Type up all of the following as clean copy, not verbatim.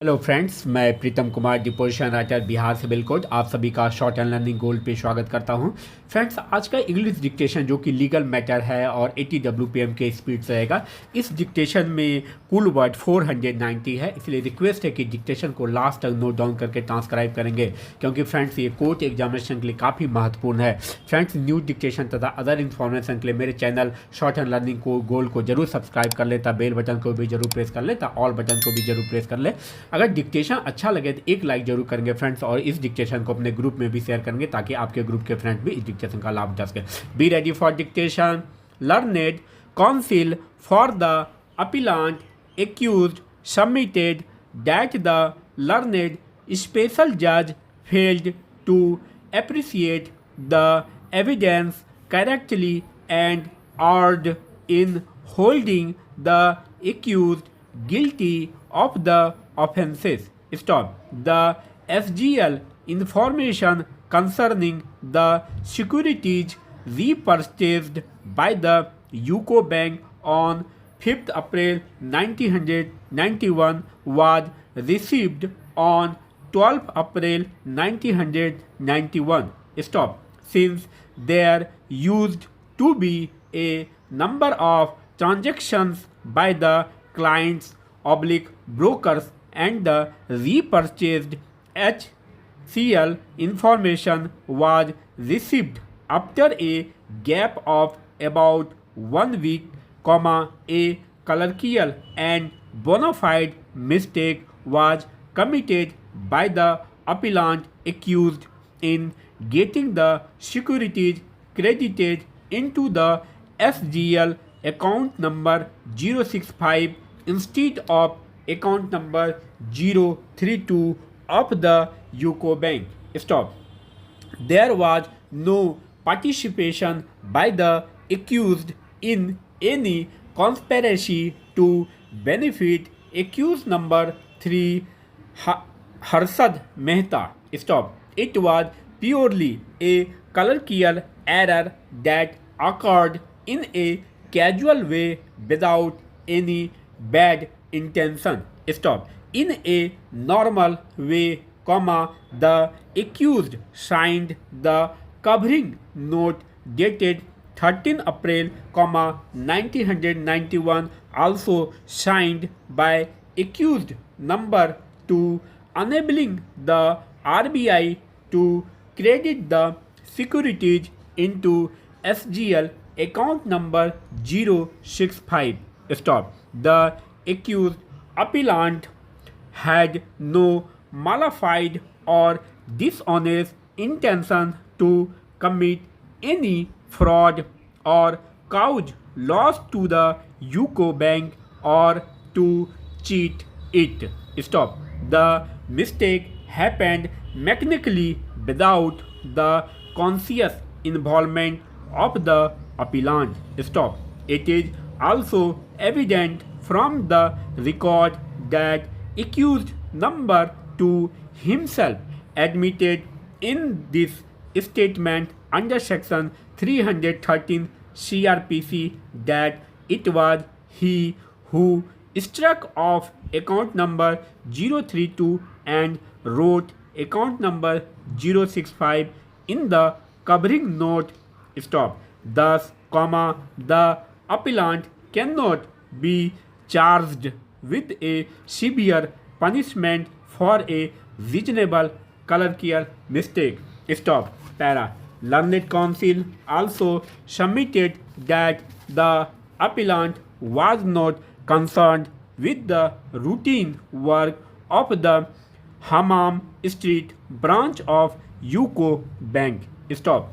Hello friends, मैं Pritam Kumar deposition writer Bihar से बिल्कुल आप सभी का शॉर्ट एंड लर्निंग गोल्ड पे स्वागत करता हूं। फ्रेंड्स, आज का इंग्लिश डिक्टेशन जो कि लीगल मैटर है और 80 WPM के स्पीड से रहेगा। इस डिक्टेशन में कुल वर्ड 490 है, इसलिए रिक्वेस्ट है कि डिक्टेशन को लास्ट तक नोट डाउन करके ट्रांसक्राइब करेंगे, क्योंकि फ्रेंड्स ये कोर्ट एग्जामिनेशन के लिए काफ़ी महत्वपूर्ण है। फ्रेंड्स, न्यू डिक्टेशन तथा अदर इन्फॉर्मेशन के लिए मेरे चैनल शॉर्ट एंड लर्निंग को गोल्ड को जरूर सब्सक्राइब कर लेता, बेल बटन को भी जरूर प्रेस कर लेता, ऑल बटन को भी जरूर प्रेस कर ले। अगर डिक्टेशन अच्छा लगे तो एक लाइक जरूर करेंगे फ्रेंड्स, और इस डिक्टेशन को अपने ग्रुप में भी शेयर करेंगे ताकि आपके ग्रुप के फ्रेंड्स भी इस डिक्टेशन का लाभ उठा सके। Be ready for dictation. Learned counsel for the appellant accused submitted that the learned special जज failed to appreciate the evidence correctly and erred in holding the accused guilty of the offenses. Stop. The SGL information concerning the securities repurchased by the UCO Bank on 5th April 1991 was received on 12th April 1991. Stop. Since there used to be a number of transactions by the clients oblique brokers and the repurchased HCL information was received after a gap of about 1 week, a clerical and bona fide mistake was committed by the appellant accused in getting the securities credited into the SGL account number 065 instead of account number 032 of the UCO Bank. Stop. There was no participation by the accused in any conspiracy to benefit accused number 3 Harshad Mehta. Stop. It was purely a clerical error that occurred in a casual way without any bad intention. Stop. In a normal way, the accused signed the covering note dated 13 April, 1991, also signed by accused number 2, enabling the RBI to credit the securities into SGL account number 065. Stop. The accused appellant had no malified or dishonest intention to commit any fraud or cause loss to the UCO Bank or to cheat it. Stop. The mistake happened mechanically without the conscious involvement of the appellant. Stop. It is also evident from the record that accused number 2 himself admitted in this statement under section 313 CRPC that it was he who struck off account number 032 and wrote account number 065 in the covering note. Stop. Thus, the appellant cannot be charged with a severe punishment for a reasonable clerical mistake. Stop. Para. Learned Counsel also submitted that the appellant was not concerned with the routine work of the Hammam Street branch of UCO Bank. Stop.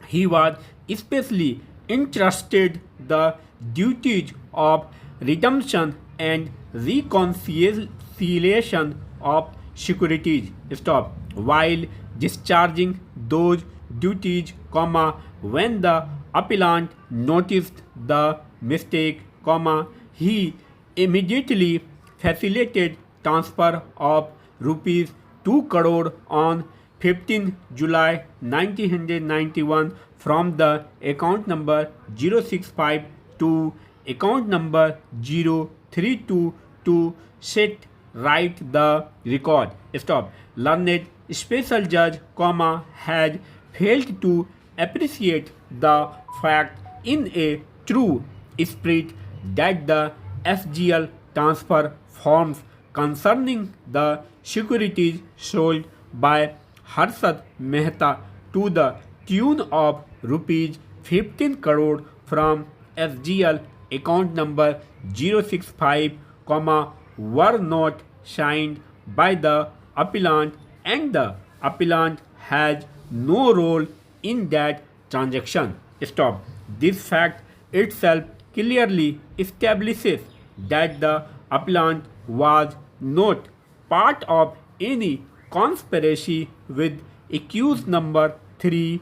He was especially entrusted the duties of redemption and reconciliation of securities. Stop. While discharging those duties, when the appellant noticed the mistake, he immediately facilitated transfer of rupees 2 crore on 15 July 1991 from the account number 065 to account number 032 to set write the record. Stop. Learned special judge, had failed to appreciate the fact in a true spirit that the SGL transfer forms concerning the securities sold by Harshad Mehta to the tune of rupees 15 crore from SGL account number 065, were not signed by the appellant and the appellant has no role in that transaction. Stop. This fact itself clearly establishes that the appellant was not part of any conspiracy with accused number 3.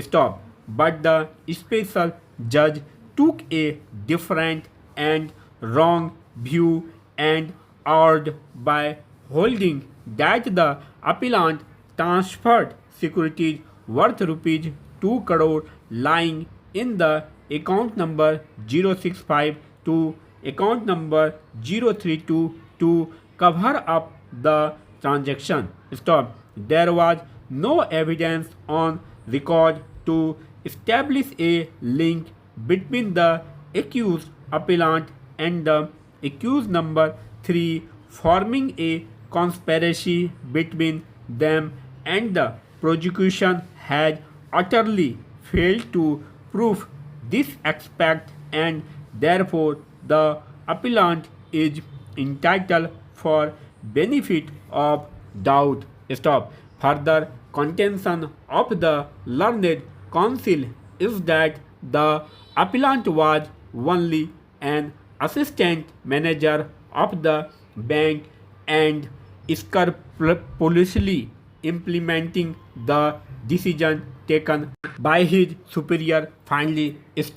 Stop. But the special judge took a different and wrong view and erred by holding that the appellant transferred securities worth rupees 2 crore lying in the account number 065 to account number 032 to cover up the transaction. Stop. There was no evidence on record to establish a link between the accused appellant and the accused number 3 forming a conspiracy between them, and the prosecution has utterly failed to prove this aspect, and therefore the appellant is entitled for benefit of doubt. Stop. Further contention of the learned counsel is that the appellant was only an assistant manager of the bank and scrupulously implementing the decision taken by his superior. Finally, stop.